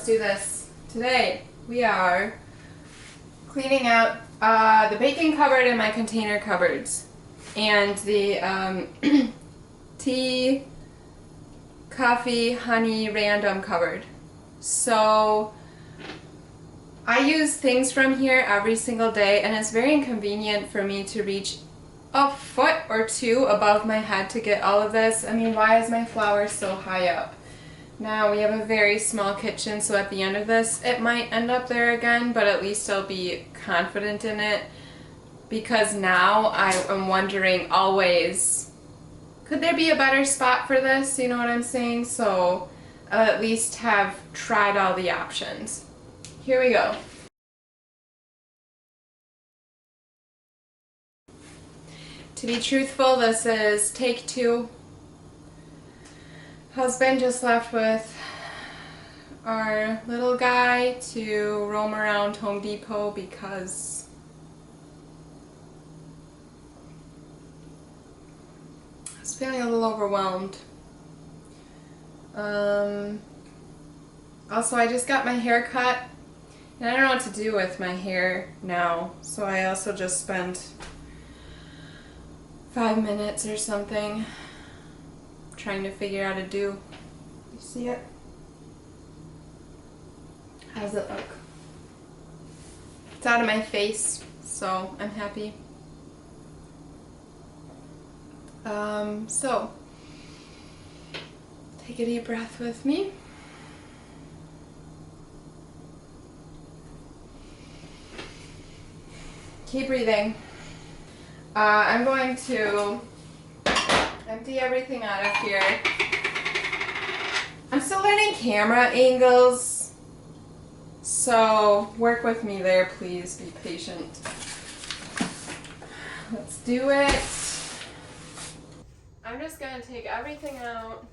let's do this. Today we are cleaning out the baking cupboard and my container cupboards, and the tea, coffee, honey, random cupboard. So I use things from here every single day, and it's very inconvenient for me to reach a foot or two above my head to get all of this. I mean, why is my flour so high up? Now we have a very small kitchen, so at the end of this it might end up there again, but at least I'll be confident in it, because now I am wondering always, could there be a better spot for this? You know what I'm saying? So I'll at least have tried all the options. Here we go. To be truthful, this is take 2. Husband just left with our little guy to roam around Home Depot because I was feeling a little overwhelmed. Also, I just got my hair cut, and I don't know what to do with my hair now, so I also just spent 5 minutes or something trying to figure out how to do. You see it? How's it look? It's out of my face, so I'm happy. So take a deep breath with me. Keep breathing. I'm going to empty everything out of here. I'm still learning camera angles, so work with me there, please. Be patient. Let's do it. I'm just going to take everything out.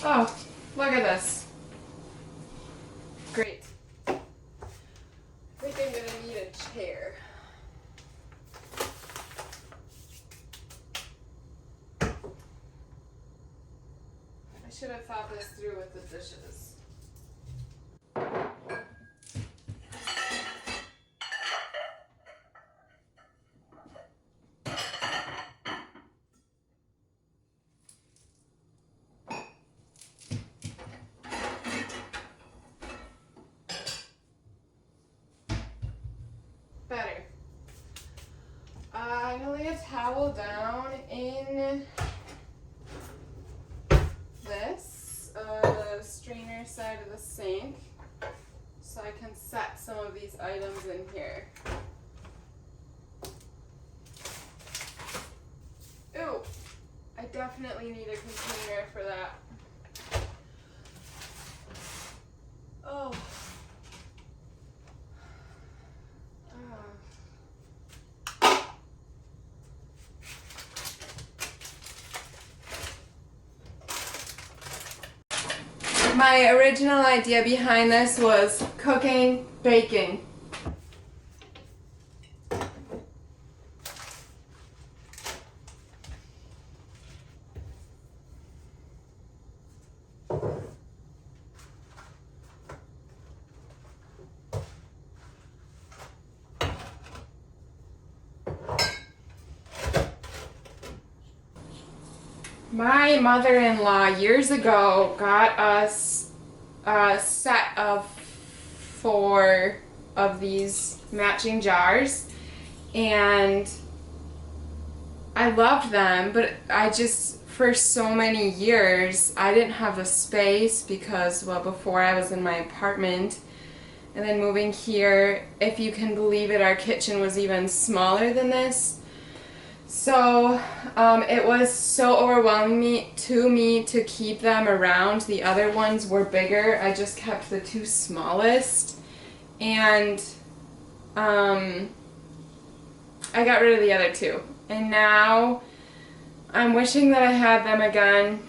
Oh, look at this. Great. I think I'm going to need a chair. I should have thought this through with the dishes. Better. I'm going to lay a towel down in this strainer side of the sink so I can set some of these items in here. Ooh, I definitely need a container for that. Oh. My original idea behind this was cooking, baking. My mother-in-law years ago got us a set of 4 of these matching jars, and I loved them, but I just, for so many years, I didn't have the space because, well, before I was in my apartment, and then moving here, if you can believe it, our kitchen was even smaller than this. So it was so overwhelming to me to keep them around. The other ones were bigger. I just kept the 2 smallest, and I got rid of the other 2. And now I'm wishing that I had them again.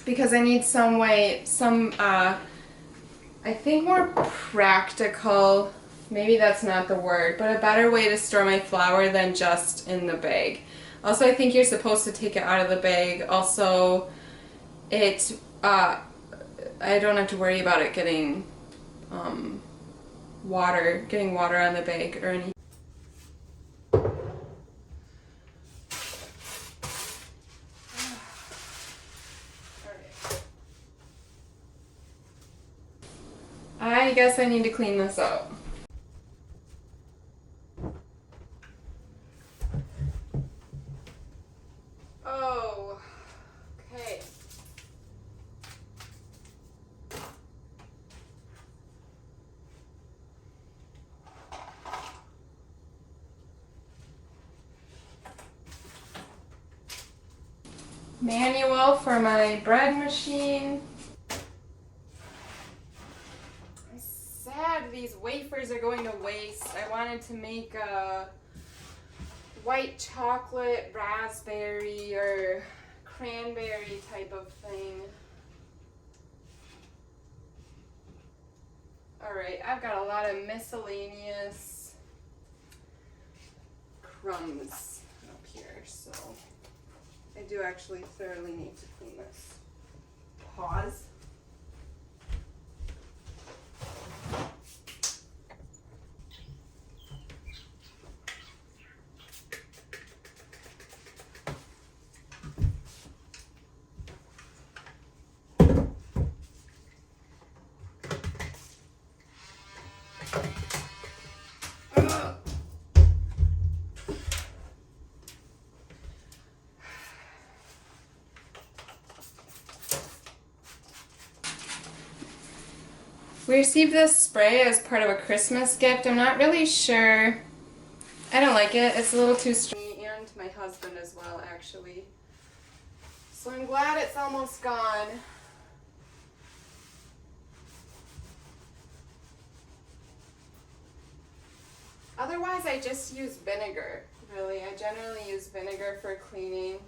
because I need some way, I think more practical, maybe that's not the word, but a better way to store my flour than just in the bag. Also, I think you're supposed to take it out of the bag. Also, I don't have to worry about it getting water on the bag or anything. I guess I need to clean this out. Oh, okay. Manual for my bread machine. I'm sad these wafers are going to waste. I wanted to make a white chocolate, raspberry, or cranberry type of thing. Alright, I've got a lot of miscellaneous crumbs up here, so I do actually thoroughly need to clean this. Pause. We received this spray as part of a Christmas gift. I'm not really sure. I don't like it. It's a little too strong. And my husband as well, actually. So I'm glad it's almost gone. Otherwise, I just use vinegar, really. I generally use vinegar for cleaning.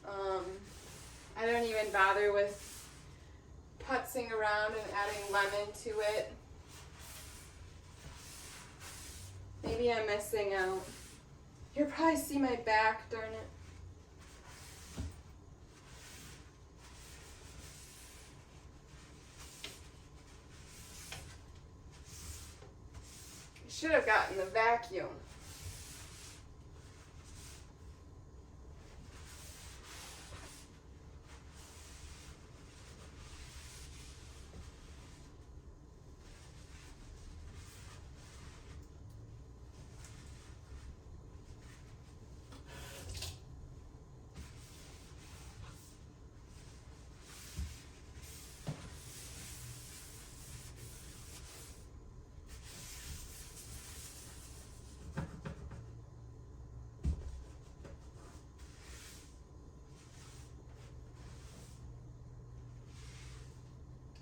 I don't even bother with putzing around and adding lemon to it. Maybe I'm missing out. You'll probably see my back, darn it. I should have gotten the vacuum.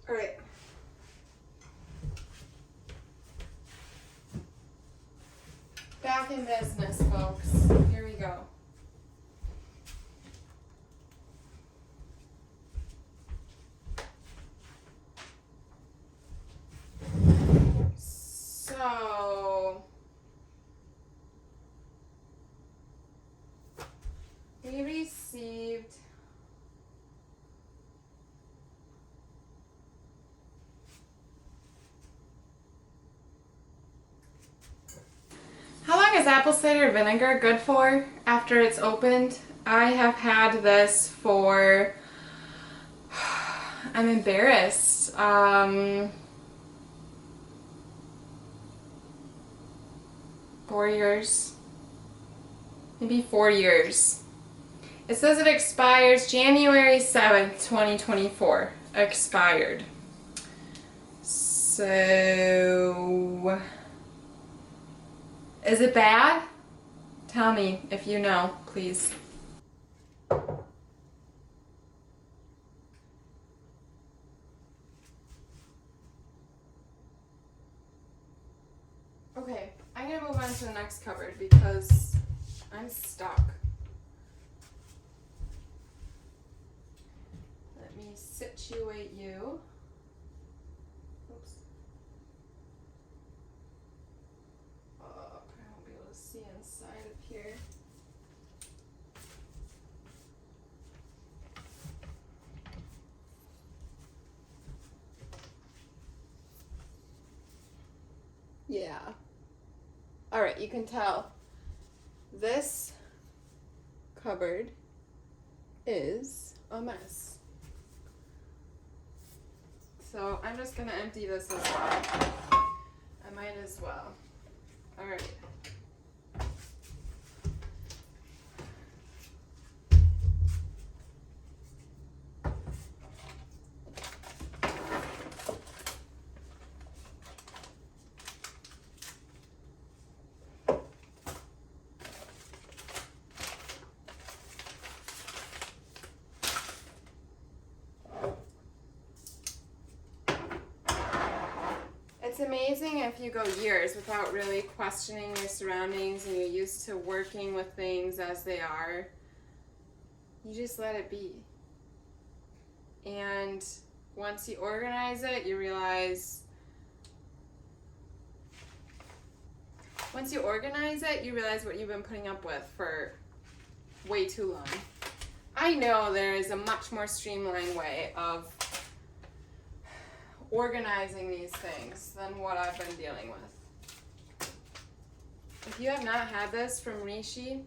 All right. Back in business, folks. Here we go. So, we received How long is apple cider vinegar good for after it's opened? I have had this for, I'm embarrassed, 4 years, maybe 4 years. It says it expires January 7th, 2024. Expired. So, is it bad? Tell me if you know, please. Okay, I'm gonna move on to the next cupboard because I'm stuck. situate you. Oops. Oh, I won't be able to see inside of here. Yeah. All right, you can tell this cupboard is a mess. So I'm just gonna empty this as well. I might as well. All right. It's amazing if you go years without really questioning your surroundings and you're used to working with things as they are. You just let it be. And once you organize it, you realize what you've been putting up with for way too long. I know there is a much more streamlined way of organizing these things than what I've been dealing with. If you have not had this from Rishi,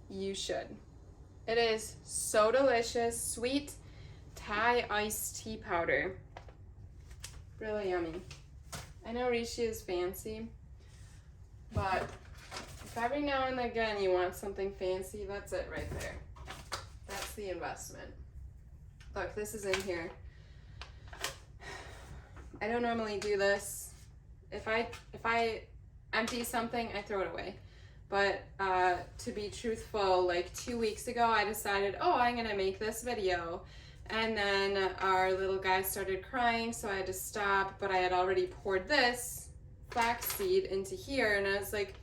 you should. It is so delicious. Sweet Thai iced tea powder. Really yummy. I know Rishi is fancy, but if every now and again you want something fancy, that's it right there. That's the investment. Look, this is in here. I don't normally do this. If I empty something, I throw it away. But to be truthful, like 2 weeks ago, I decided, oh, I'm gonna make this video. And then our little guy started crying, so I had to stop, but I had already poured this flaxseed into here, and I was like,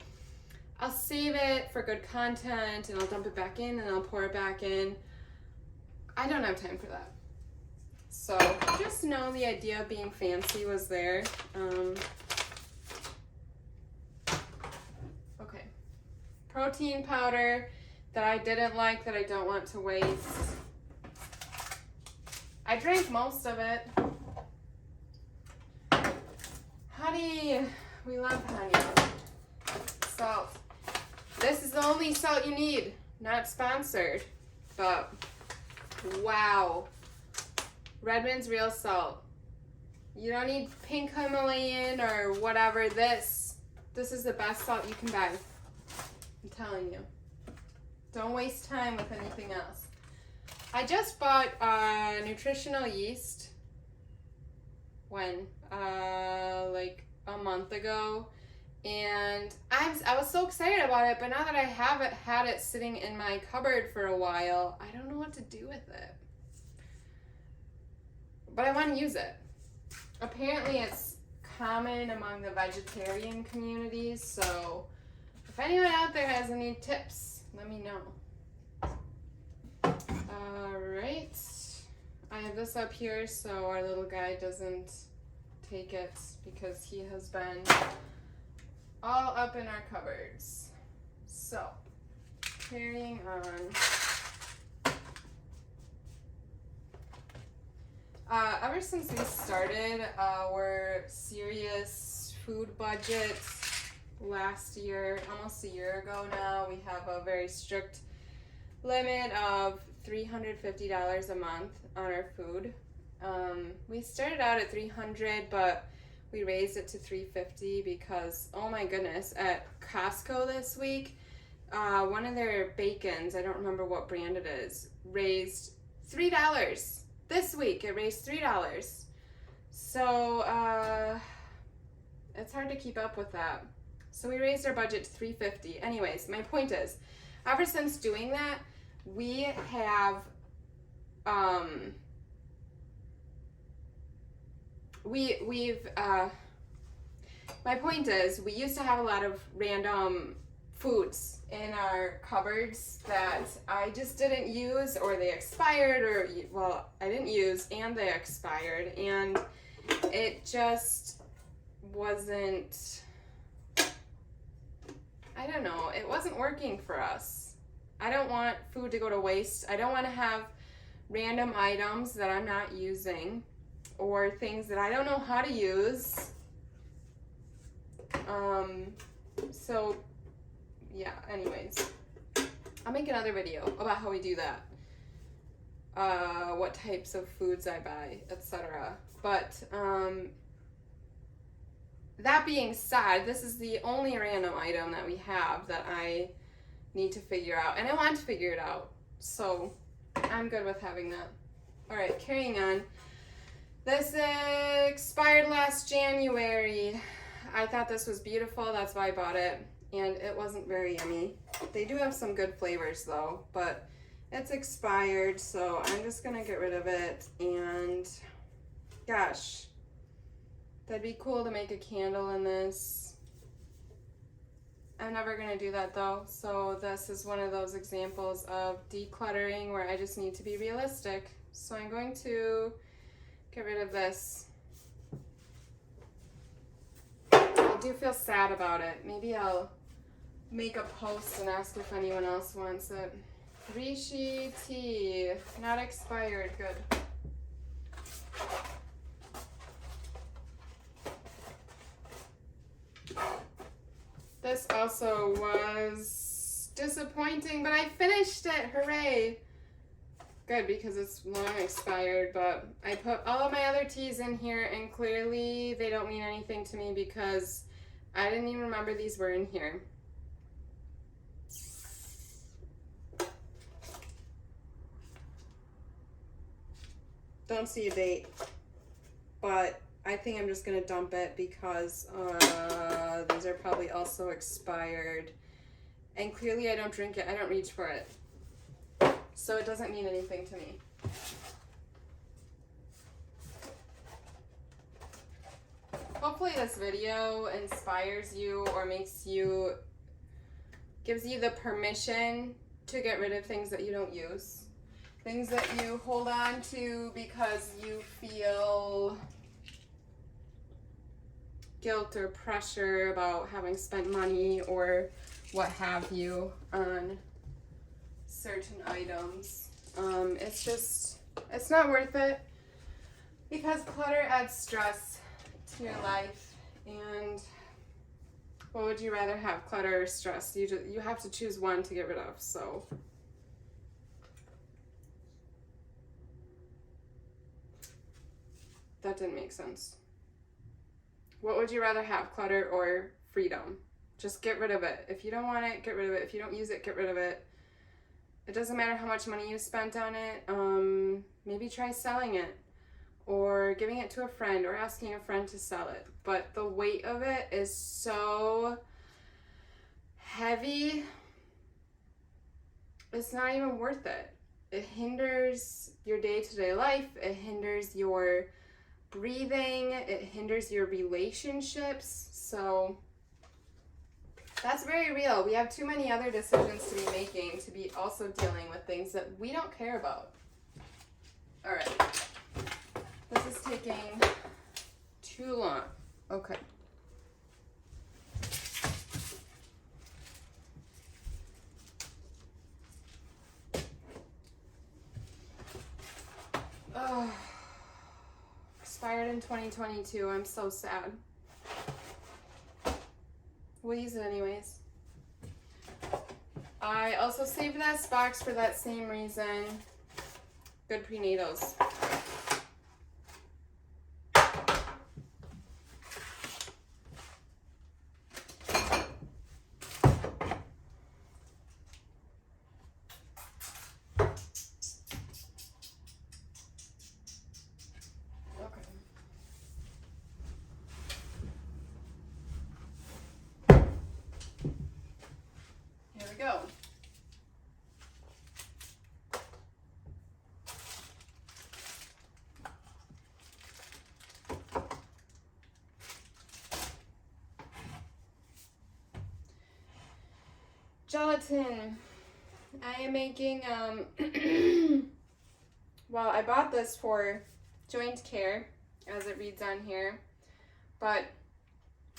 I'll save it for good content, and I'll dump it back in, and I'll pour it back in. I don't have time for that. So just know the idea of being fancy was there. Okay. Protein powder that I didn't like, that I don't want to waste. I drank most of it. Honey, we love honey. Salt. This is the only salt you need. Not sponsored, but wow. Redmond's real salt. You don't need pink Himalayan or whatever. This is the best salt you can buy. I'm telling you. Don't waste time with anything else. I just bought nutritional yeast. When? Like a month ago. And I was so excited about it, but now that I haven't had it sitting in my cupboard for a while, I don't know what to do with it. But I want to use it. Apparently it's common among the vegetarian communities, so if anyone out there has any tips, let me know. Alright. I have this up here so our little guy doesn't take it because he has been all up in our cupboards. So, carrying on. Ever since we started our serious food budget last year, almost a year ago now, we have a very strict limit of $350 a month on our food. We started out at $300, but we raised it to $350 because, oh my goodness, at Costco this week, one of their bacons, I don't remember what brand it is, raised $3. This week it raised $3. So it's hard to keep up with that. So we raised our budget to $350. Anyways, my point is, ever since doing that, we have my point is, we used to have a lot of random foods in our cupboards that I just didn't use, or they expired, or, well, I didn't use and they expired, and it just wasn't, I don't know, it wasn't working for us. I don't want food to go to waste. I don't want to have random items that I'm not using, or things that I don't know how to use. So yeah, anyways, I'll make another video about how we do that, what types of foods I buy, etc. But that being said, this is the only random item that we have that I need to figure out, and I want to figure it out, so I'm good with having that. All right, carrying on. This expired last January. I thought this was beautiful, that's why I bought it, and it wasn't very yummy. They do have some good flavors though, but it's expired, so I'm just gonna get rid of it. And gosh, that'd be cool to make a candle in this. I'm never gonna do that though, so this is one of those examples of decluttering where I just need to be realistic. So I'm going to get rid of this. I do feel sad about it. Maybe I'll make a post and ask if anyone else wants it. Rishi tea, not expired, good. This also was disappointing, but I finished it, hooray. Good, because it's long expired, but I put all of my other teas in here, and clearly they don't mean anything to me because I didn't even remember these were in here. Don't see a date, but I think I'm just gonna dump it because these are probably also expired, and clearly I don't drink it, I don't reach for it. So it doesn't mean anything to me. Hopefully this video inspires you or gives you the permission to get rid of things that you don't use. Things that you hold on to because you feel guilt or pressure about having spent money or what have you on certain items. It's not worth it because clutter adds stress to your life. And what would you rather have, clutter or stress? You have to choose one to get rid of. So that didn't make sense. What would you rather have, clutter or freedom? Just get rid of it. If you don't want it, get rid of it. If you don't use it, get rid of it. It doesn't matter how much money you spent on it. Maybe try selling it or giving it to a friend or asking a friend to sell it. But the weight of it is so heavy, it's not even worth it. It hinders your day-to-day life. It hinders your breathing. It hinders your relationships. So that's very real. We have too many other decisions to be making to be also dealing with things that we don't care about. All right. This is taking too long. Okay. Oh, expired in 2022. I'm so sad. We'll use it anyways. I also saved this box for that same reason. Good prenatals. Go. Gelatin. I am making, well, I bought this for joint care, as it reads on here, but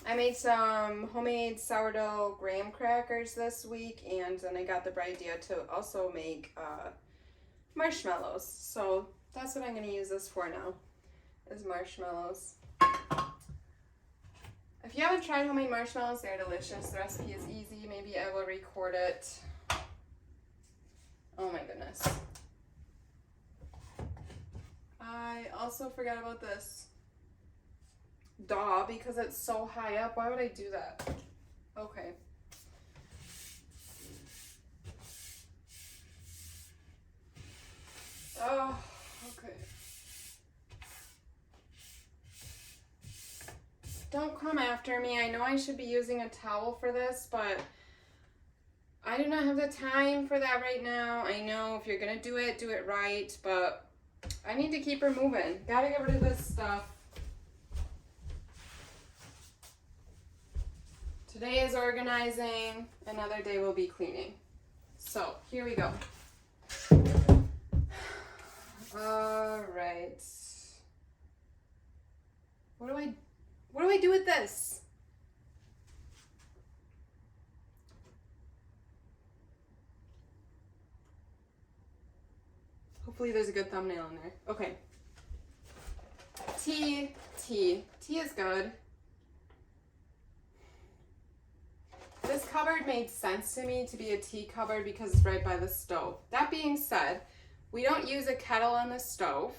I made some homemade sourdough graham crackers this week, and then I got the bright idea to also make marshmallows. So that's what I'm going to use this for now, is marshmallows. If you haven't tried homemade marshmallows, they're delicious. The recipe is easy. Maybe I will record it. Oh my goodness. I also forgot about this. Duh, because it's so high up. Why would I do that? Okay. Oh, okay. Don't come after me. I know I should be using a towel for this, but I do not have the time for that right now. I know if you're gonna do it right, but I need to keep her moving. Gotta get rid of this stuff. Today is organizing, another day will be cleaning. So here we go. All right. What do I do with this? Hopefully there's a good thumbnail in there. Okay. Tea is good. This cupboard made sense to me to be a tea cupboard because it's right by the stove. That being said, we don't use a kettle on the stove.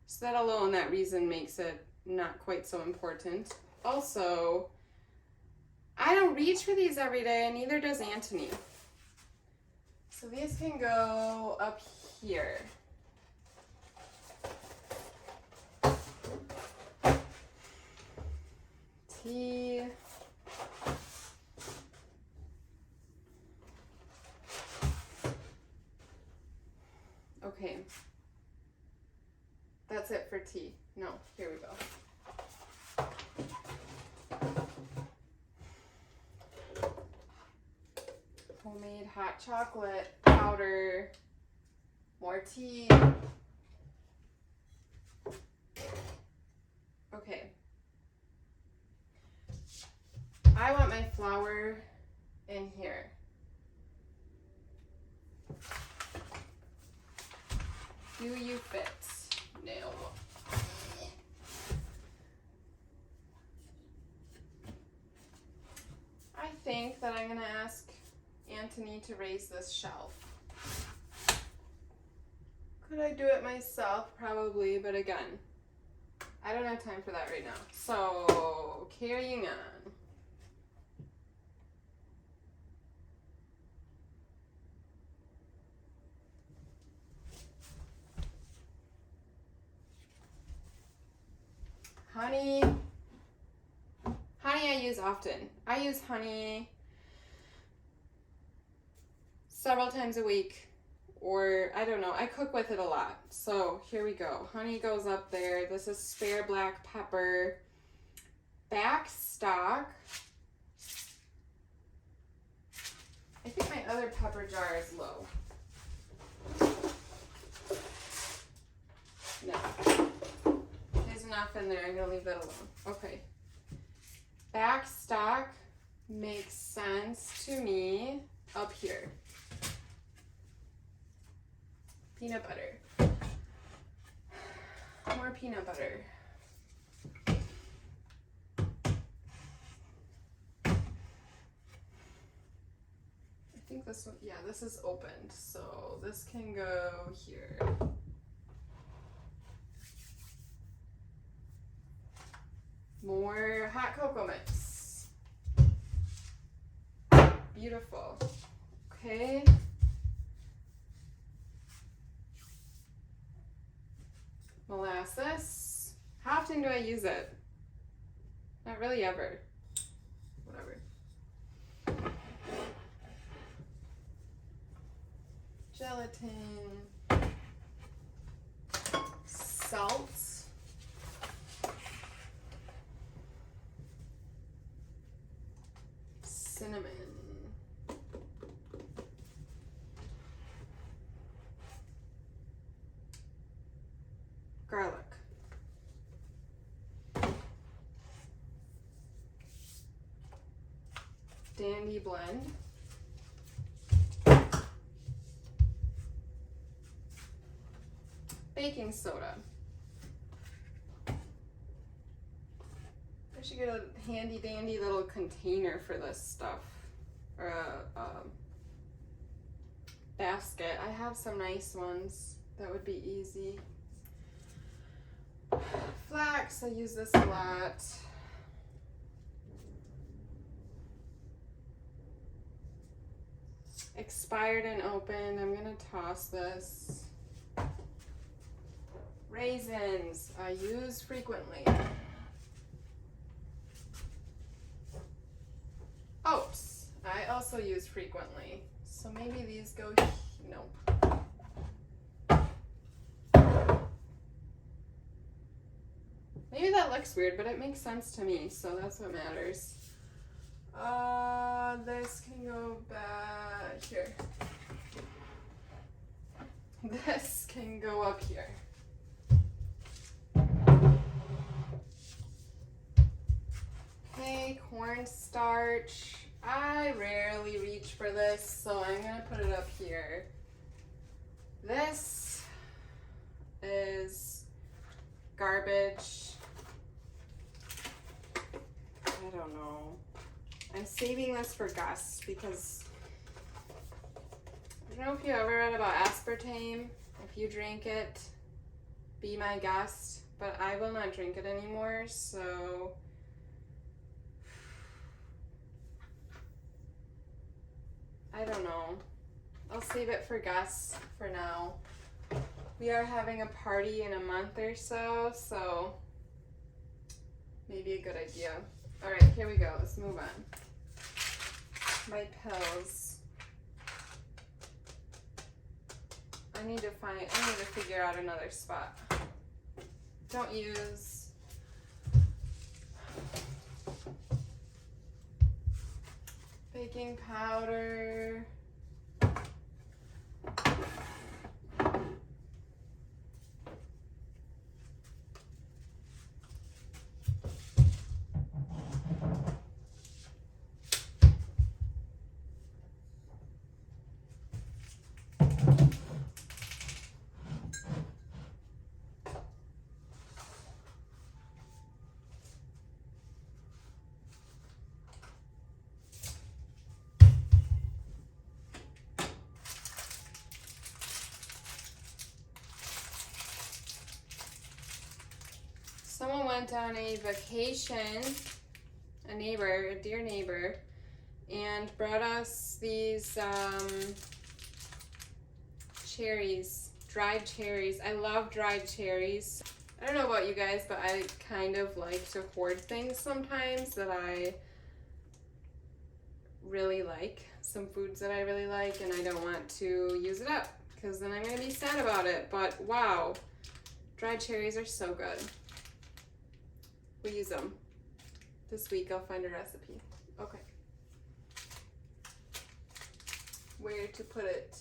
So that alone, that reason makes it not quite so important. Also, I don't reach for these every day, and neither does Anthony. So these can go up here. Tea. Okay. That's it for tea. No, here we go. Homemade hot chocolate powder, more tea. Okay. I want my flour in here. Do you fit? No. I think that I'm gonna ask Anthony to raise this shelf. Could I do it myself? Probably, but again, I don't have time for that right now. So, carrying on. Honey I use often. I use honey several times a week, or I don't know, I cook with it a lot. So here we go. Honey goes up there. This is spare black pepper. Back stock. I think my other pepper jar is low. No. There's enough in there. I'm going to leave that alone. Okay. Back stock makes sense to me up here. Peanut butter. More peanut butter. I think this one, yeah, this is opened, so this can go here. More hot cocoa mix. Beautiful. Okay. Molasses. How often do I use it? Not really ever. Whatever. Gelatin. Salt. Cinnamon. dandy blend. Baking soda. I should get a handy dandy little container for this stuff, or a basket. I have some nice ones that would be easy. Flax, I use this a lot. Expired and open, I'm gonna toss this. Raisins, I use frequently. Oats, I also use frequently. So maybe these go, nope. Maybe that looks weird, but it makes sense to me, so that's what matters. This can go back here. This can go up here. Okay, cornstarch. I rarely reach for this, so I'm gonna put it up here. This is garbage. I don't know. I'm saving this for Gus because I don't know if you ever read about aspartame. If you drink it, be my guest, but I will not drink it anymore, so I don't know. I'll save it for Gus for now. We are having a party in a month or so, so maybe a good idea. All right, here we go. Let's move on. My pills. I need to figure out another spot. Don't use baking powder. Someone went on a vacation, a dear neighbor, and brought us these cherries, dried cherries. I love dried cherries. I don't know about you guys, but I kind of like to hoard things sometimes that I really like, some foods that I really like, and I don't want to use it up because then I'm gonna be sad about it. But wow, dried cherries are so good. We use them. This week I'll find a recipe. Okay. Where to put it?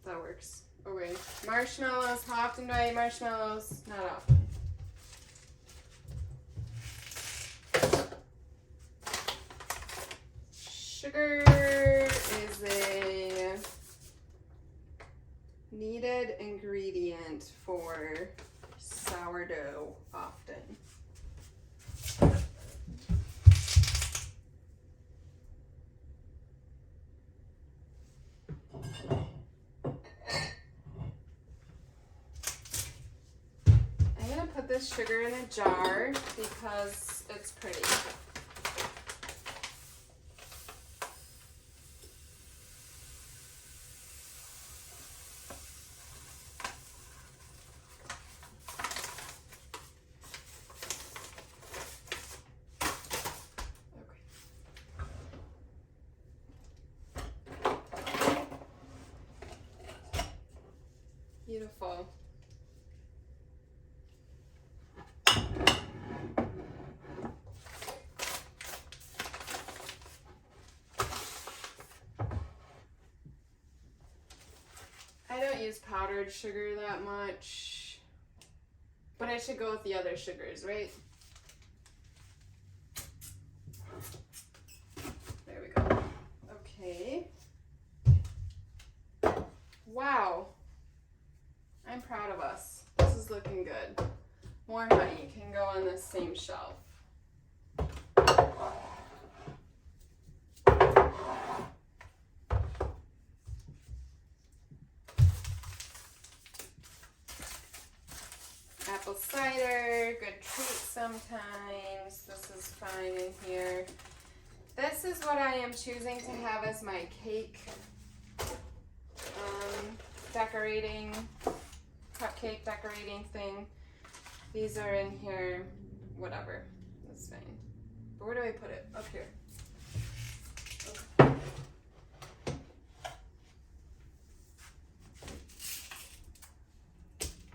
That works. Okay. Marshmallows. How often do I eat marshmallows? Not often. Sugar is a needed ingredient for sourdough often. I'm gonna put this sugar in a jar because it's pretty. Beautiful. I don't use powdered sugar that much, but I should go with the other sugars, right? Wow. I'm proud of us. This is looking good. More honey can go on this same shelf. Apple cider, good treat sometimes. This is fine in here. This is what I am choosing to have as my cake decorating, cupcake decorating thing. These are in here, whatever, that's fine. But where do I put it? Up here. Okay.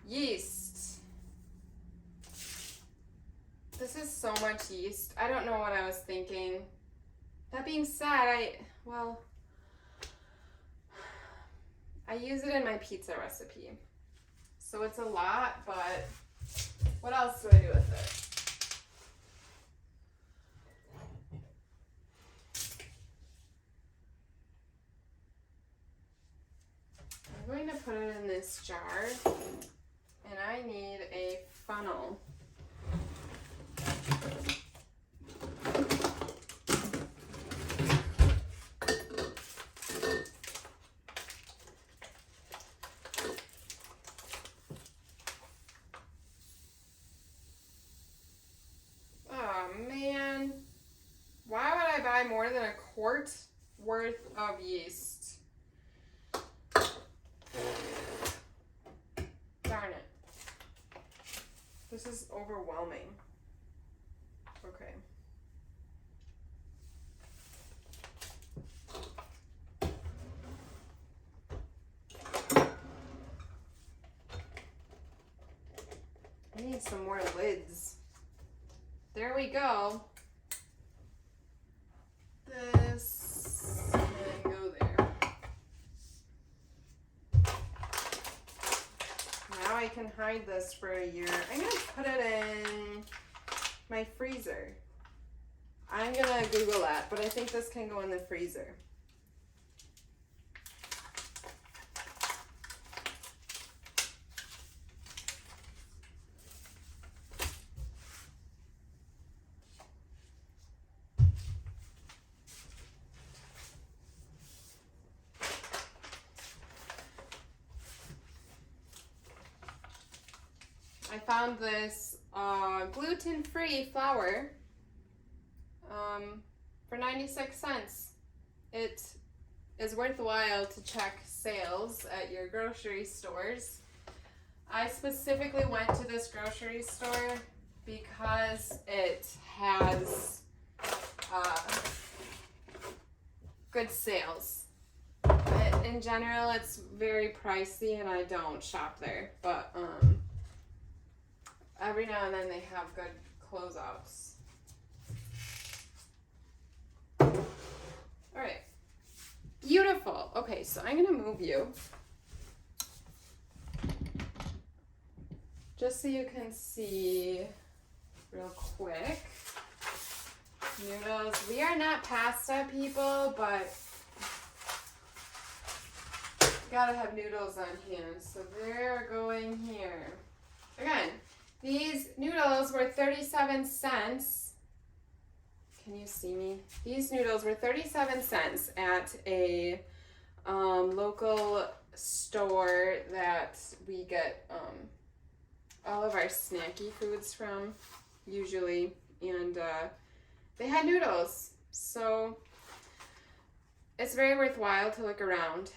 Yeast. This is so much yeast. I don't know what I was thinking. That being said, I use it in my pizza recipe. So it's a lot, but what else do I do with it? I'm going to put it in this jar, and I need a funnel. More than a quart worth of yeast. Darn it. This is overwhelming. Okay. I need some more lids. There we go. This can go there. Now I can hide this for a year. I'm gonna put it in my freezer. I'm gonna Google that, but I think this can go in the freezer. I found this gluten-free flour for 96 cents. It is worthwhile to check sales at your grocery stores. I specifically went to this grocery store because it has good sales. In general, it's very pricey and I don't shop there, but every now and then they have good closeouts. All right, beautiful. Okay, so I'm gonna move you just so you can see real quick. Noodles. We are not pasta people, but gotta have noodles on hand, so they're going here. Again, these noodles were 37 cents. Can you see me? These noodles were 37 cents at a local store that we get all of our snacky foods from, usually, and they had noodles, so it's very worthwhile to look around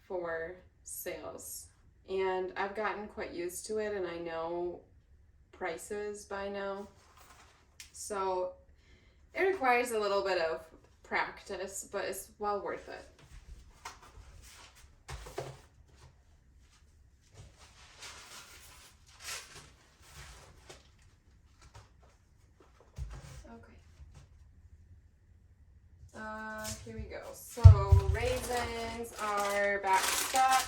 for sales. And I've gotten quite used to it and I know prices by now, so it requires a little bit of practice, but it's well worth it. Here we go. So raisins are back stock.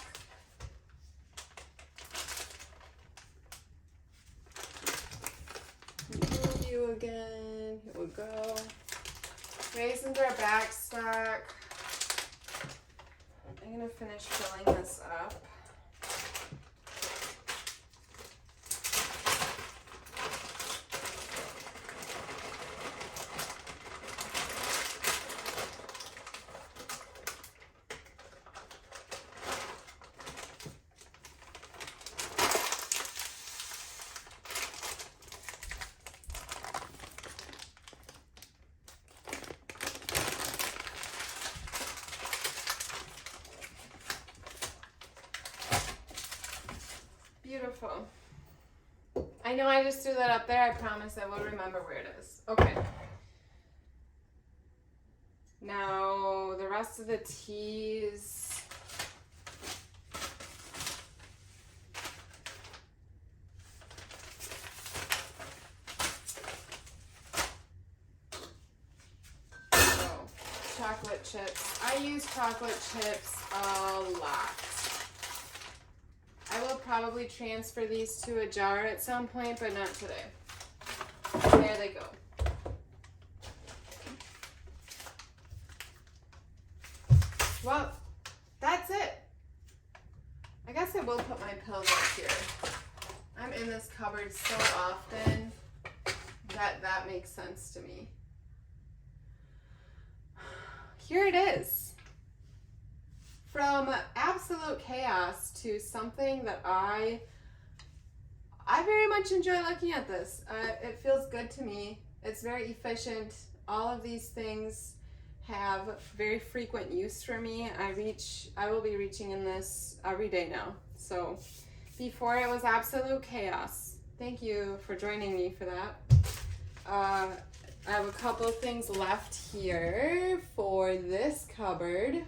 Move you again. Here we go. Raisins are back stock. I'm gonna finish filling this up. Beautiful. I know I just threw that up there. I promise I will remember where it is. Okay. Now the rest of the teas. Oh, chocolate chips. I use chocolate chips a lot. I will probably transfer these to a jar at some point, but not today. There they go. Well, that's it. I guess I will put my pills up here. I'm in this cupboard so often that that makes sense to me. Here it is. From absolute chaos to something that I very much enjoy looking at this. It feels good to me. It's very efficient. All of these things have very frequent use for me. I will be reaching in this every day now. So before it was absolute chaos. Thank you for joining me for that. I have a couple things left here for this cupboard.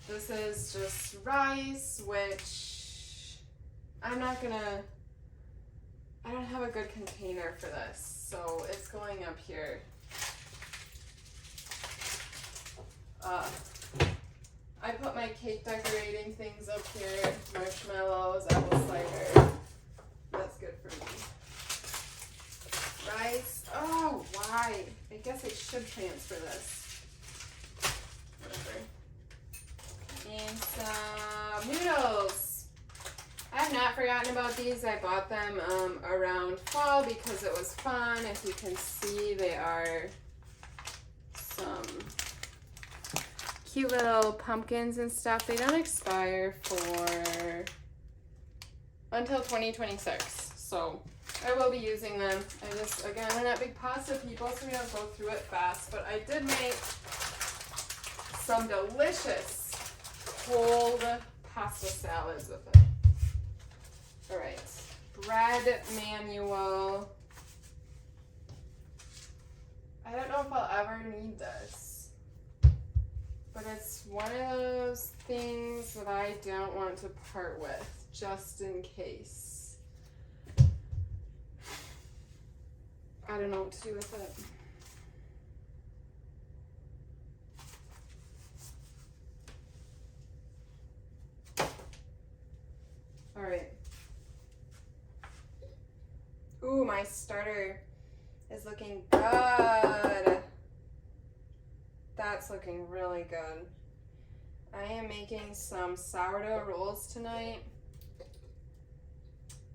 This is just rice, which I don't have a good container for this, so it's going up here. I put my cake decorating things up here, marshmallows, apple cider. That's good for me. Rice, oh, why? I guess I should transfer this. Whatever. And some noodles. I have not forgotten about these. I bought them around fall because it was fun. If you can see, they are some cute little pumpkins and stuff. They don't expire until 2026. So I will be using them. Again, we're not big pasta people, so we don't go through it fast. But I did make some delicious cold pasta salads with it. All right, bread manual. I don't know if I'll ever need this, but it's one of those things that I don't want to part with, just in case. I don't know what to do with it. All right. Ooh, my starter is looking good. That's looking really good. I am making some sourdough rolls tonight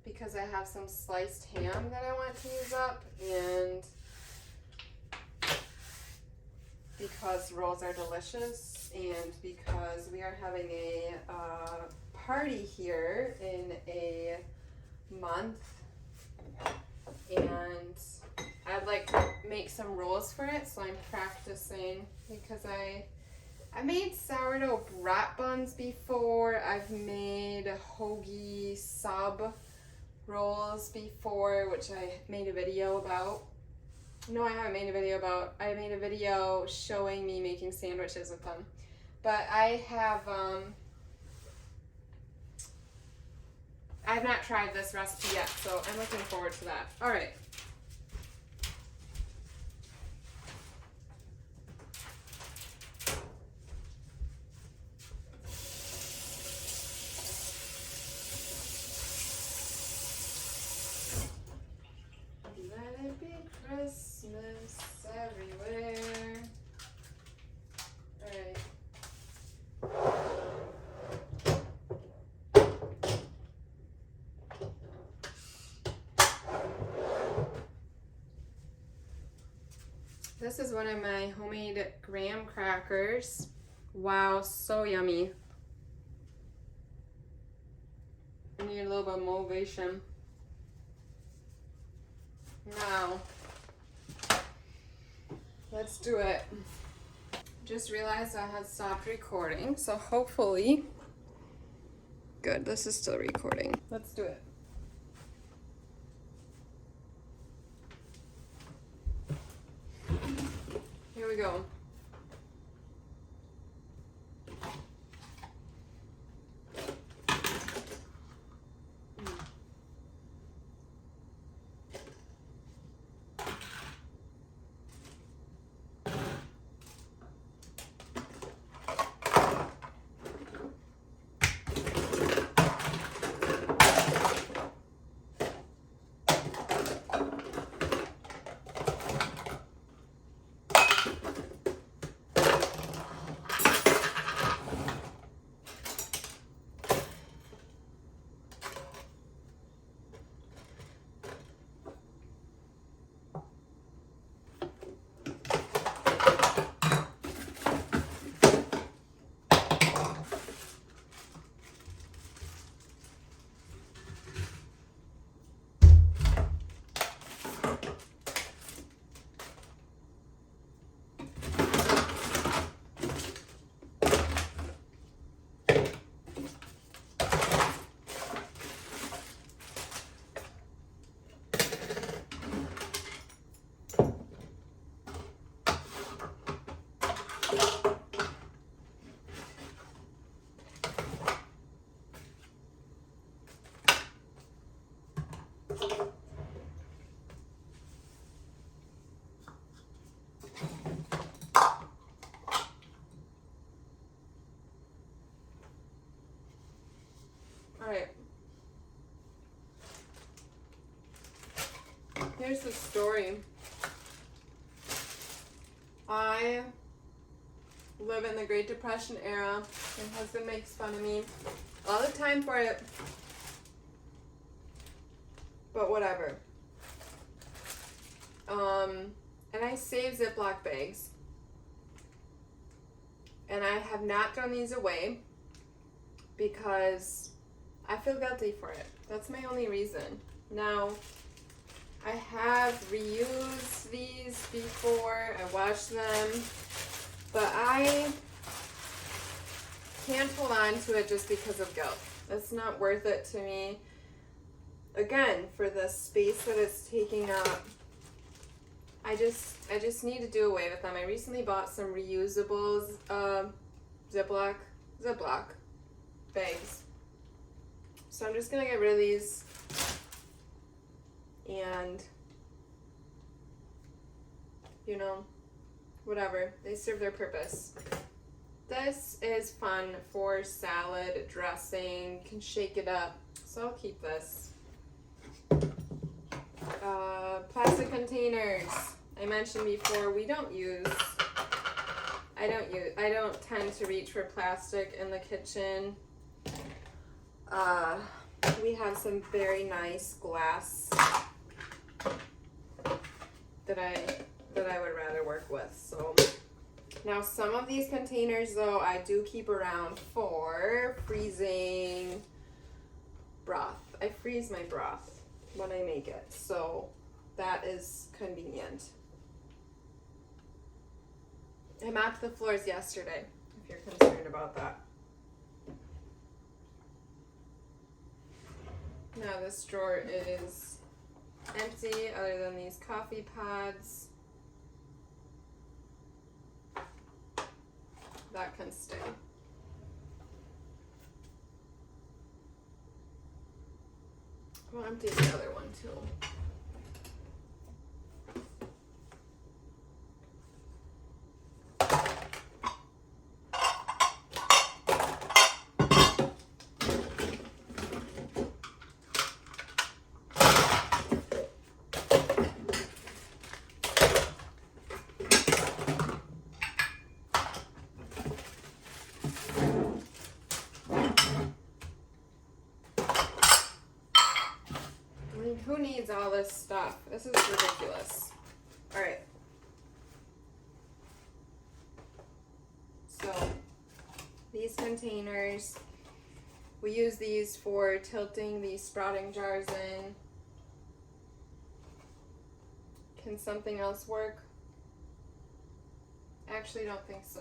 because I have some sliced ham that I want to use up, and because rolls are delicious, and because we are having a party here in a month, and I'd like to make some rolls for it, so I'm practicing because I made sourdough brat buns before. I've made hoagie sub rolls before, which I made a video about. No, I haven't made a video about. I made a video showing me making sandwiches with them. But I have not tried this recipe yet, so I'm looking forward to that. All right. Let it be Christmas everywhere. All right. This is one of my homemade graham crackers. Wow, so yummy. I need a little bit of motivation. Now, let's do it. Just realized I had stopped recording, so hopefully, good, this is still recording. Let's do it. Here we go. All right. Here's the story. I live in the Great Depression era. My husband makes fun of me all the time for it. But whatever. And I save Ziploc bags. And I have not thrown these away because I feel guilty for it. That's my only reason. Now, I have reused these before. I washed them. But I can't hold on to it just because of guilt. It's not worth it to me. Again, for the space that it's taking up, I just need to do away with them. I recently bought some reusable Ziploc bags. So I'm just gonna get rid of these and, you know, whatever. They serve their purpose. This is fun for salad dressing. You can shake it up. So I'll keep this. Plastic containers. I mentioned before I don't tend to reach for plastic in the kitchen. We have some very nice glass that I would rather work with. So now some of these containers though I do keep around for freezing broth. I freeze my broth when I make it, so that is convenient. I mopped the floors yesterday, if you're concerned about that. Now this drawer is empty other than these coffee pods. That can stay. I'll empty the other one too. Who needs all this stuff? This is ridiculous. All right. containers. We use these for tilting the sprouting jars in. Can something else work? Actually, don't think so.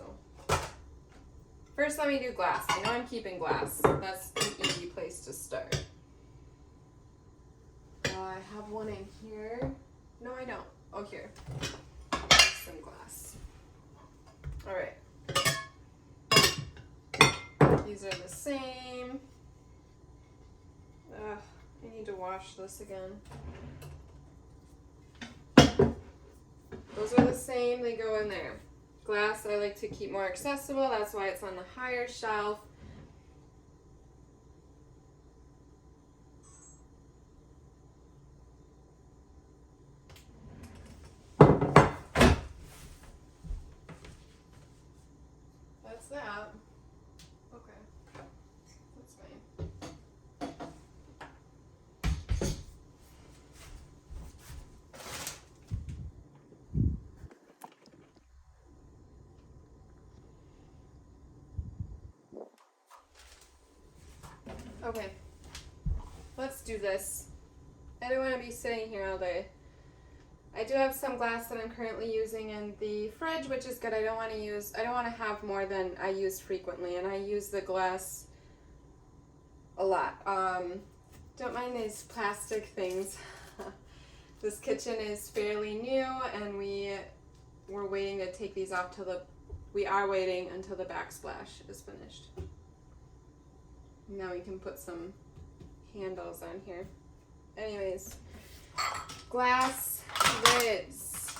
First, let me do glass. I know I'm keeping glass. That's an easy place to start. I have one in here. No, I don't. Oh, here. Some glass. All right. These are the same. I need to wash this again. Those are the same. They go in there. Glass I like to keep more accessible. That's why it's on the higher shelf. That's that. Okay. That's fine. Okay. Let's do this. I don't want to be sitting here all day. I do have some glass that I'm currently using in the fridge, which is good. I don't want to have more than I use frequently, and I use the glass a lot. Don't mind these plastic things. This kitchen is fairly new, and we're waiting to take these off we are waiting until the backsplash is finished. Now we can put some handles on here. Anyways, glass lids.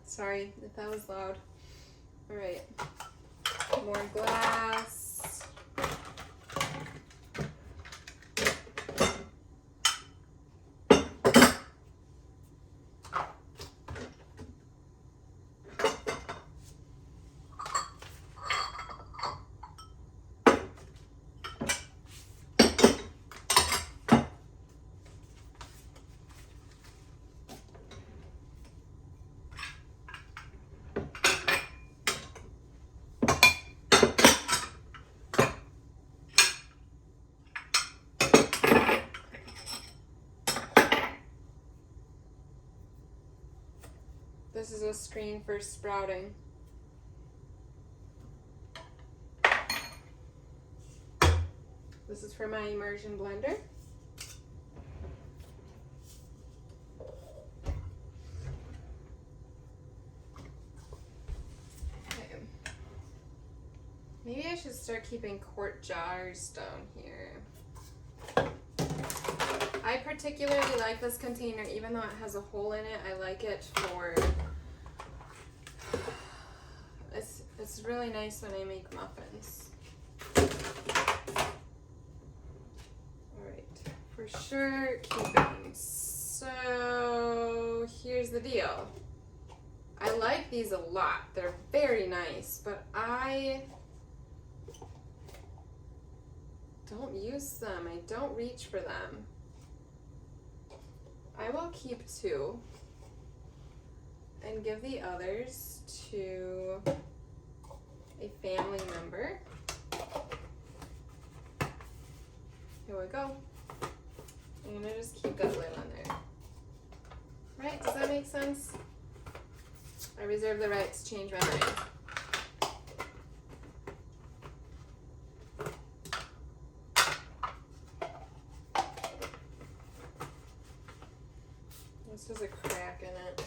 Sorry if that was loud. All right, more glass. This is a screen for sprouting. This is for my immersion blender. Okay. Maybe I should start keeping quart jars down here. I particularly like this container, even though it has a hole in it. I like it for, it's really nice when I make muffins. Alright, for sure, keeping. So, here's the deal. I like these a lot. They're very nice, but I don't use them. I don't reach for them. I will keep 2 and give the others to a family member. Here we go. I'm gonna just keep that lid on there. Right, does that make sense? I reserve the right to change my mind. This has a crack in it.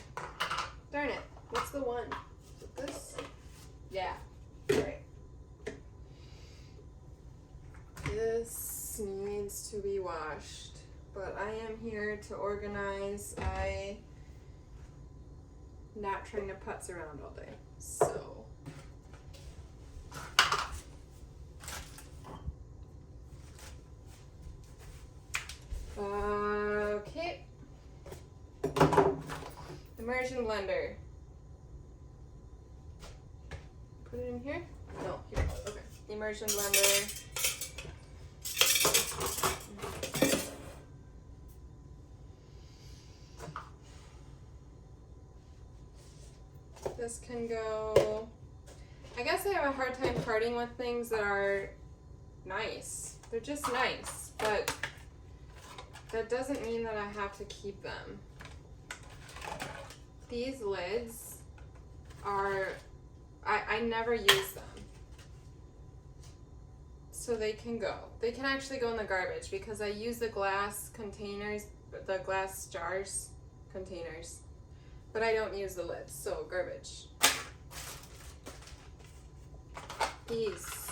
Darn it. What's the one? Is it this? Yeah. Right. This needs to be washed, but I am here to organize. I'm not trying to putz around all day. So. Okay. Immersion blender. Put it in here? No, here. Okay. Immersion blender. This can go. I guess I have a hard time parting with things that are nice. They're just nice, but that doesn't mean that I have to keep them. These lids are, I never use them. So they can go. They can actually go in the garbage because I use the glass containers, the glass jars containers, but I don't use the lids, so garbage. These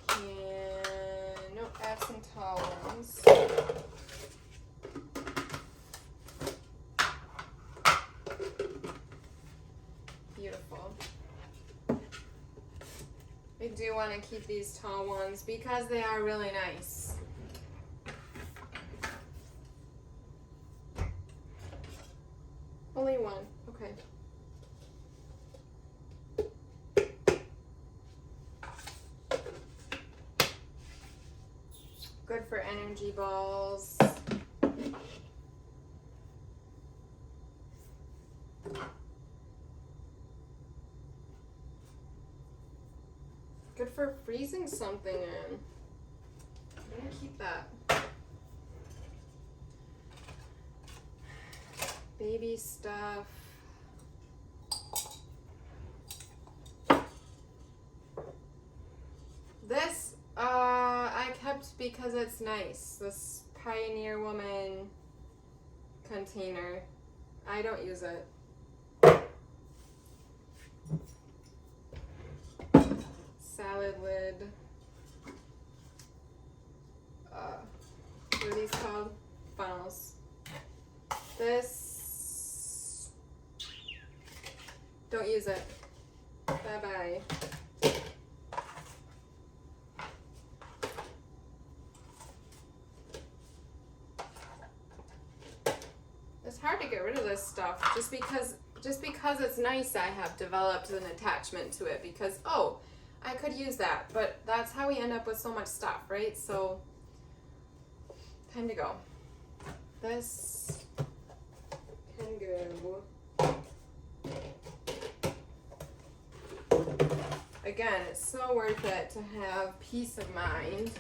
can, nope, add some tall ones. Beautiful. I do want to keep these tall ones because they are really nice. Only one, okay. Good for energy balls. Good for freezing something in. I'm gonna keep that. Baby stuff. This I kept because it's nice. This Pioneer Woman container. I don't use it. Salad lid. What are these called? Funnels. This. Don't use it. Bye bye. It's hard to get rid of this stuff just because it's nice. I have developed an attachment to it because, oh, I could use that, but that's how we end up with so much stuff, right? So time to go. This can go. Again, it's so worth it to have peace of mind.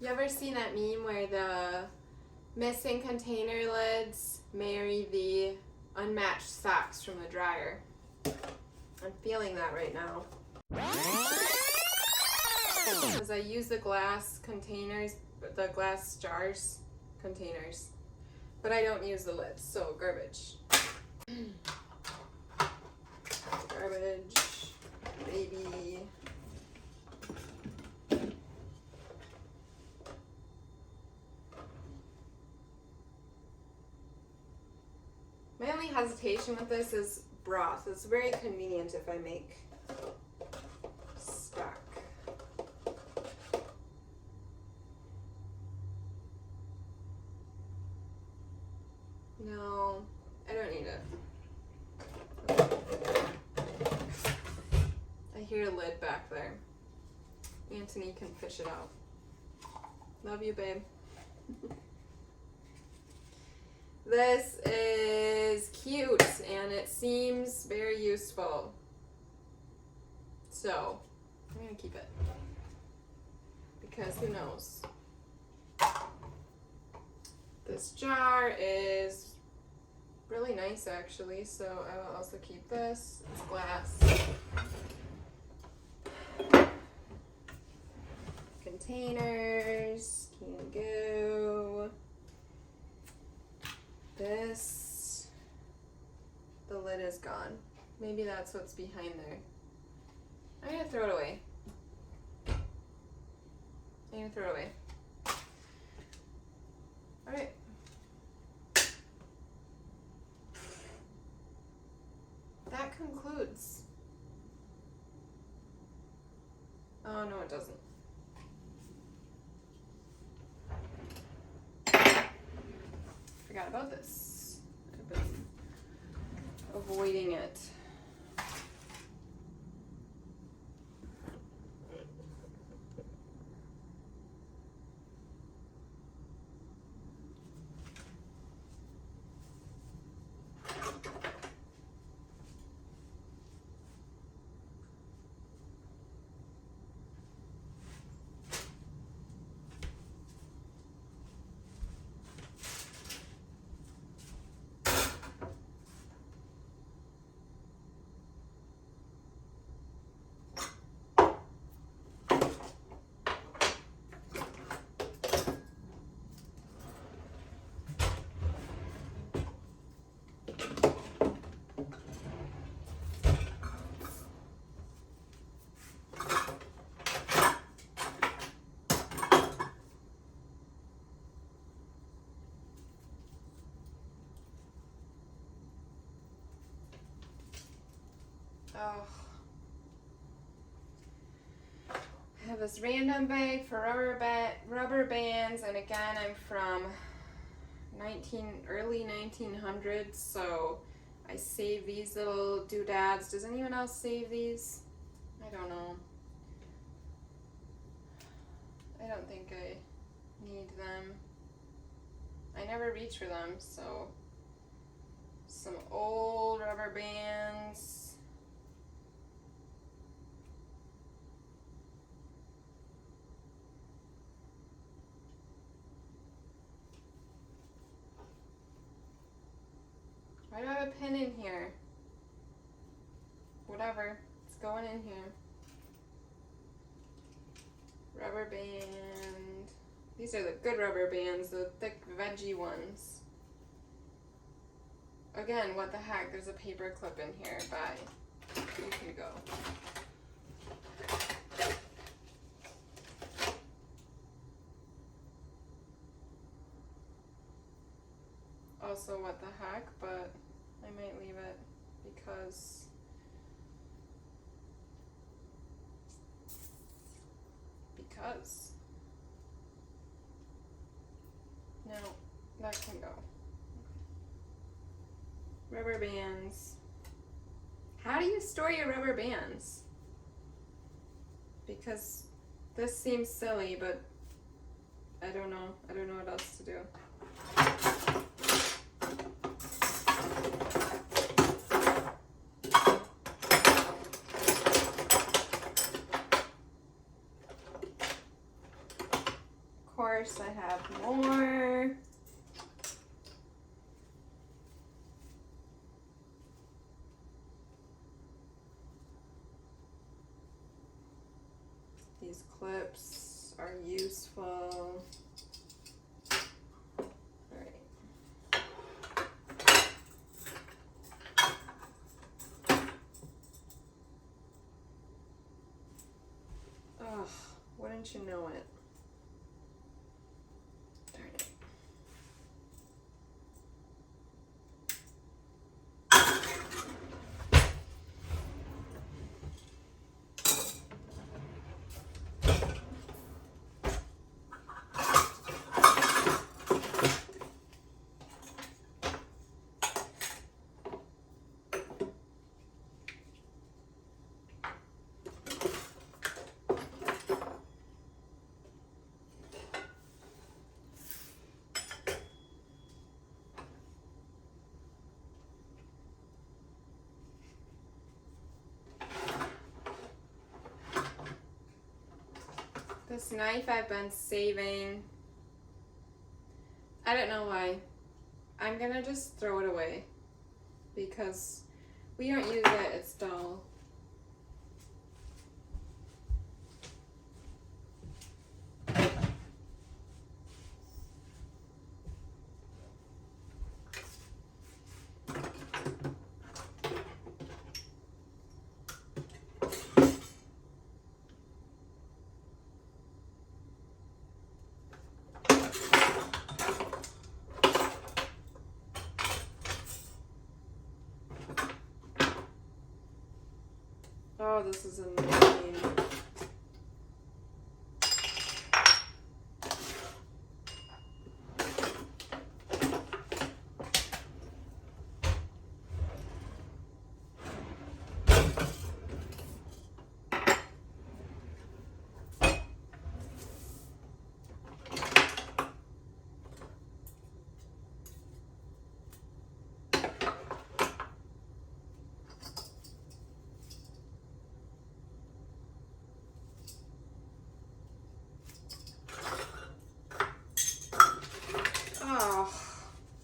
You ever seen that meme where the missing container lids marry the unmatched socks from the dryer? I'm feeling that right now. Because I use the glass containers, the glass jars containers, but I don't use the lids, so garbage. Garbage, baby. My only hesitation with this is broth. It's very convenient if I make stock. No, I don't need it. I hear a lid back there. Anthony can fish it out. Love you, babe. This is cute and it seems very useful. So, I'm gonna keep it. Because who knows? This jar is really nice actually, so I will also keep this. It's glass. Containers can go. This, the lid is gone. Maybe that's what's behind there. I'm gonna throw it away. I'm gonna throw it away. Alright. concludes. Oh, no, it doesn't. Forgot about this. I've been avoiding it. Oh. I have this random bag for rubber bands, and again, I'm from early 1900s, so I save these little doodads. Does anyone else save these? I don't know. I don't think I need them. I never reach for them, so some old rubber bands. Why do I have a pin in here? Whatever, it's going in here. Rubber band. These are the good rubber bands, the thick veggie ones. Again, what the heck? There's a paper clip in here. Bye. You can go. Also, what the heck? But I might leave it because no, that can go. Rubber bands. How do you store your rubber bands? Because this seems silly, but I don't know. I don't know what else to do. Of course, I have more. These clips are useful. Ugh, wouldn't you know it? Darn it. This knife I've been saving. I don't know why. I'm gonna just throw it away because we don't use it, it's dull. Oh, this is annoying. Oh,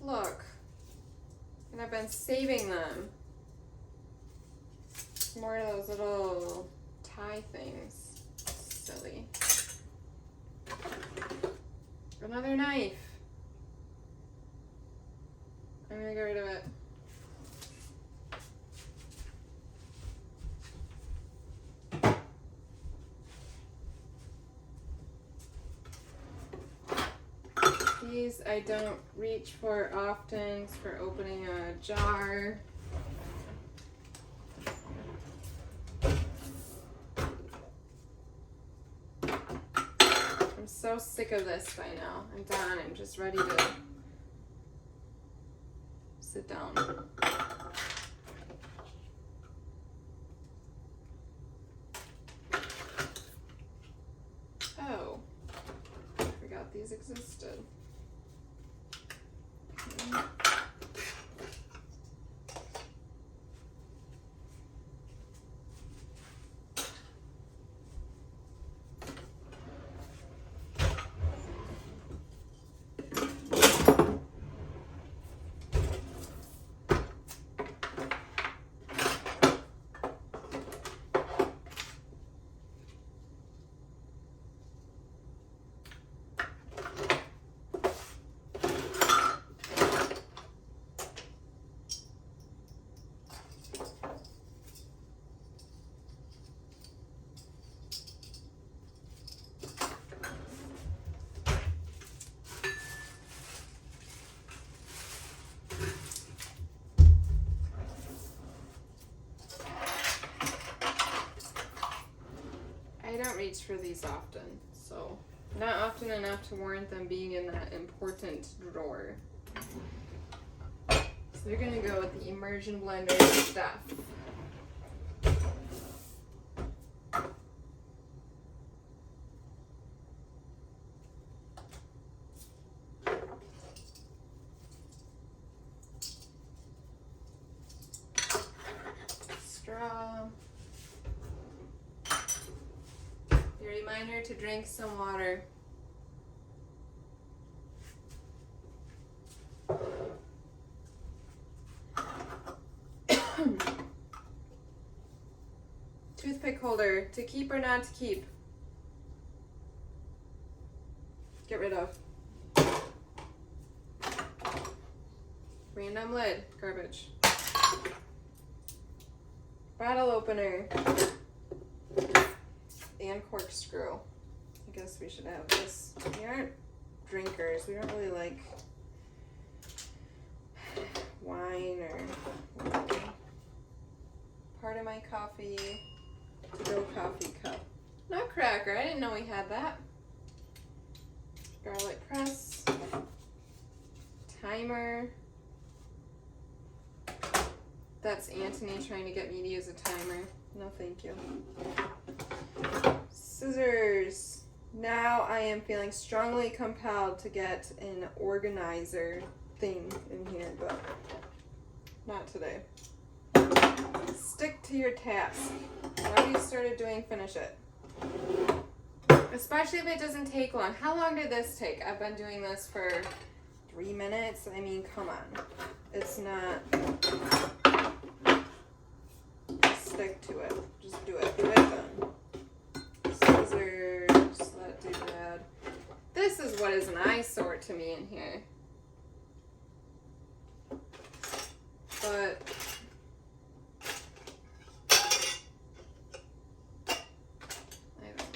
look. And I've been saving them. More of those little tie things. Silly. Another knife. I'm gonna get rid of it. These I don't reach for often. It's for opening a jar. I'm so sick of this by now. I'm done. I'm just ready to sit down. Oh, I forgot these existed. I don't reach for these often, so not often enough to warrant them being in that important drawer. So they're gonna go with the immersion blender stuff. Straw. Reminder to drink some water. Toothpick holder, to keep or not to keep? Get rid of. Random lid, garbage. Bottle opener. And corkscrew. I guess we should have this. We aren't drinkers. We don't really like wine or part of my coffee. To-go coffee cup. Nutcracker. I didn't know we had that. Garlic press. Timer. That's Anthony trying to get me to use a timer. No, thank you. Scissors. Now I am feeling strongly compelled to get an organizer thing in here, but not today. Stick to your task. Whatever you started doing, finish it. Especially if it doesn't take long. How long did this take? I've been doing this for 3 minutes. I mean, come on. It's not... Stick to it. Just do it. Do it then. Scissors. That do that. This is what is an eyesore to me in here. But... I don't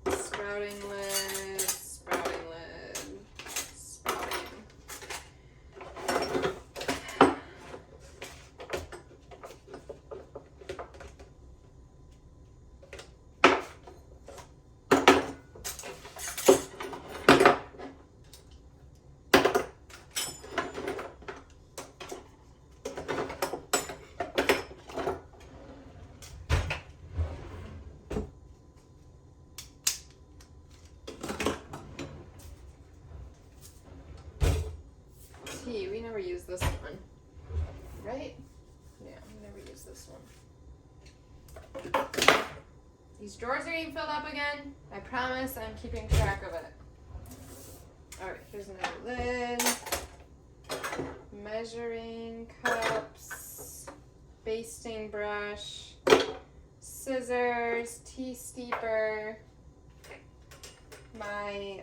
know. Sprouting lid. Sprouting lid. Sprouting. this one, right? Yeah, we never use this one. These drawers are getting filled up again. I promise I'm keeping track of it. Alright, here's another lid. Measuring cups, basting brush, scissors, tea steeper, my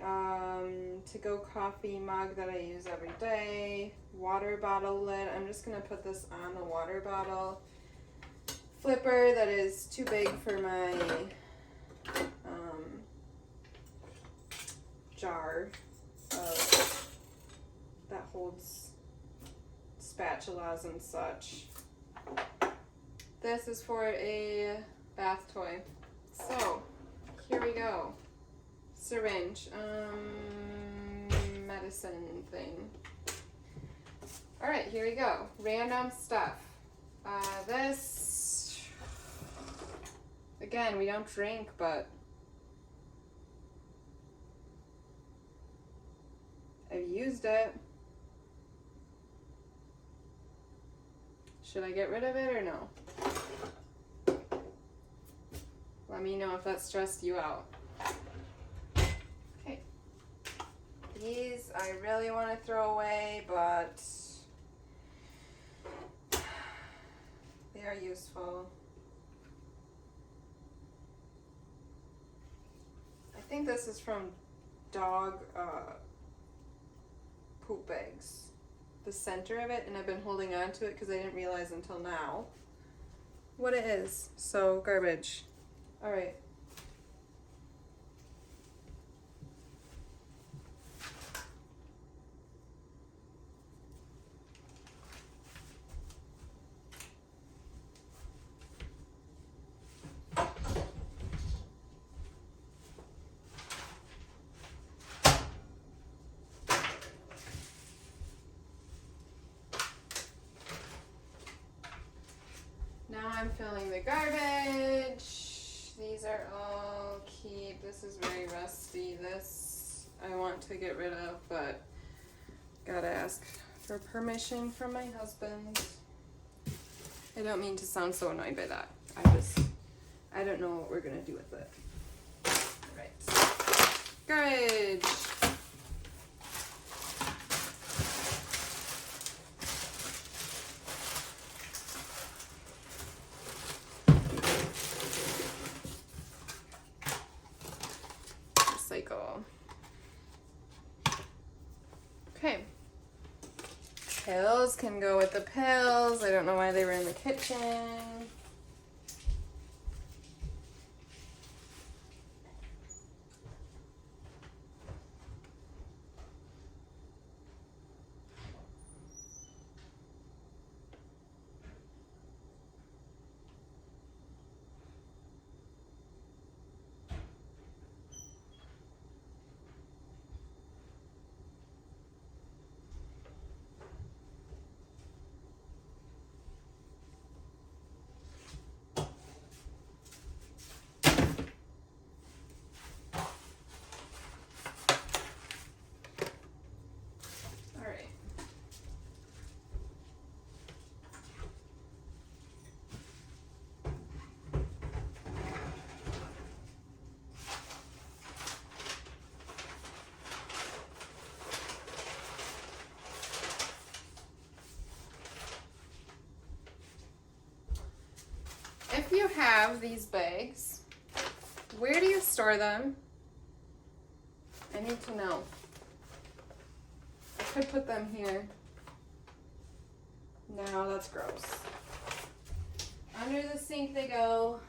to-go coffee mug that I use every day, water bottle lid. I'm just going to put this on the water bottle. Flipper that is too big for my jar that holds spatulas and such. This is for a bath toy. So, here we go. Syringe, medicine thing. Alright, here we go. Random stuff. This, again, we don't drink, but I've used it. Should I get rid of it or no? Let me know if that stressed you out. Okay. These I really want to throw away, but they are useful. I think this is from dog poop bags. The center of it, and I've been holding on to it because I didn't realize until now what it is. So, garbage. Alright. Now I'm filling the garbage. These are all keep. This is very rusty. This I want to get rid of, but gotta ask for permission from my husband. I don't mean to sound so annoyed by that. I don't know what we're gonna do with it. Alright. Garbage. Cycle. Okay. Pills can go with the pills. I don't know why they were in the kitchen. If you have these bags, where do you store them? I need to know. I could put them here. No, that's gross. Under the sink they go.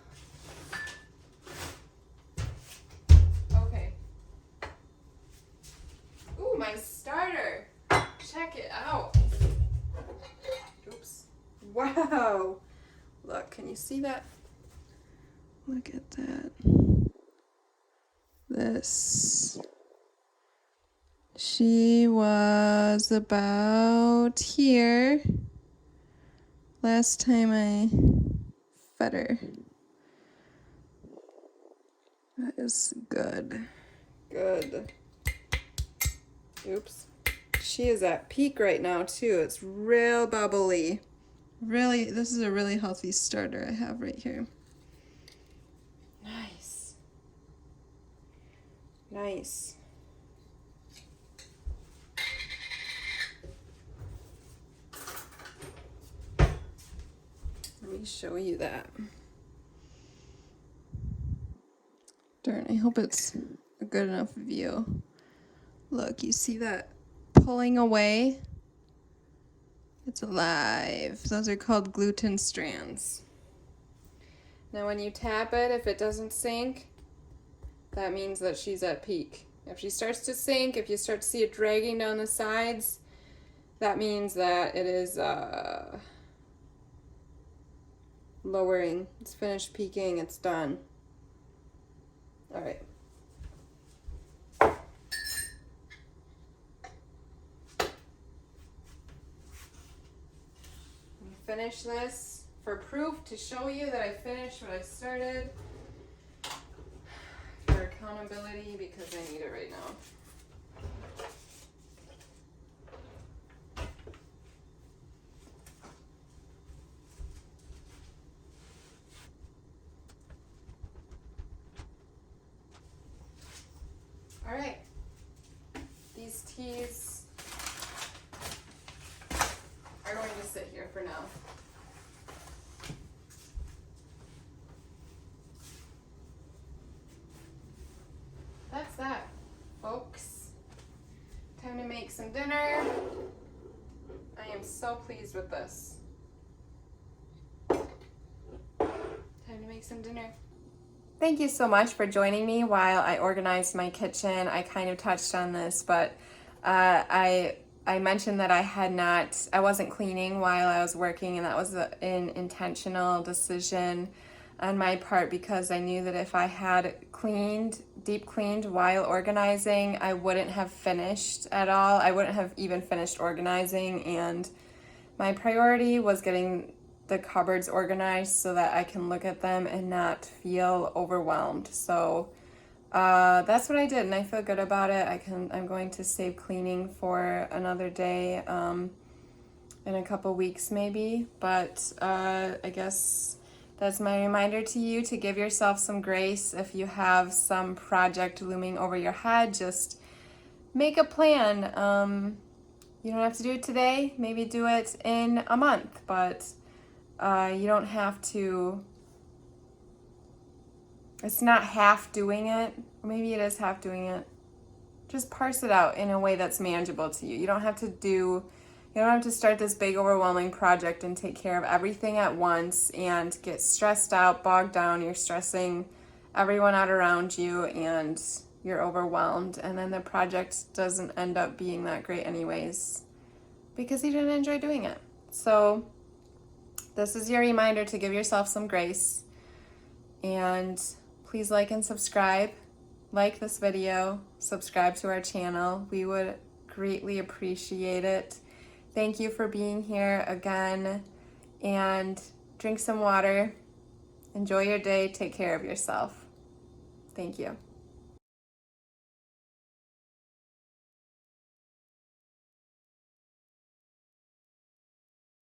Okay. Ooh, my starter. Check it out. Oops. Wow. Look, can you see that? Look at that. This. She was about here last time I fed her. That is good. Good. Oops. she is at peak right now too. It's real bubbly. Really, this is a really healthy starter I have right here. Nice. Nice. Let me show you that. Darn, I hope it's a good enough view. Look, you see that pulling away? It's alive. Those are called gluten strands. Now when you tap it, if it doesn't sink, that means that she's at peak. If she starts to sink, if you start to see it dragging down the sides, that means that it is lowering. It's finished peaking. It's done. All right. Finish this for proof to show you that I finished what I started. For accountability, because I need it right now. All right, these teas are going to sit here for now. That's that, folks. Time to make some dinner. I am so pleased with this. Time to make some dinner. Thank you so much for joining me while I organized my kitchen. I kind of touched on this, but I mentioned that I wasn't cleaning while I was working, and that was an intentional decision on my part, because I knew that if I had deep cleaned while organizing, I wouldn't have finished at all. I wouldn't have even finished organizing, and my priority was getting the cupboards organized so that I can look at them and not feel overwhelmed. So that's what I did, and I feel good about it. I'm going to save cleaning for another day, in a couple weeks maybe, but I guess that's my reminder to you to give yourself some grace. If you have some project looming over your head, just make a plan. You don't have to do it today, maybe do it in a month, but you don't have to. It's not half doing it, or maybe it is half doing it. Just parse it out in a way that's manageable to you. You don't have to start this big overwhelming project and take care of everything at once and get stressed out, bogged down. You're stressing everyone out around you and you're overwhelmed, and then the project doesn't end up being that great anyways because you didn't enjoy doing it. So this is your reminder to give yourself some grace, and please like and subscribe. Like this video, subscribe to our channel. We would greatly appreciate it. Thank you for being here again, and drink some water. Enjoy your day. Take care of yourself. Thank you.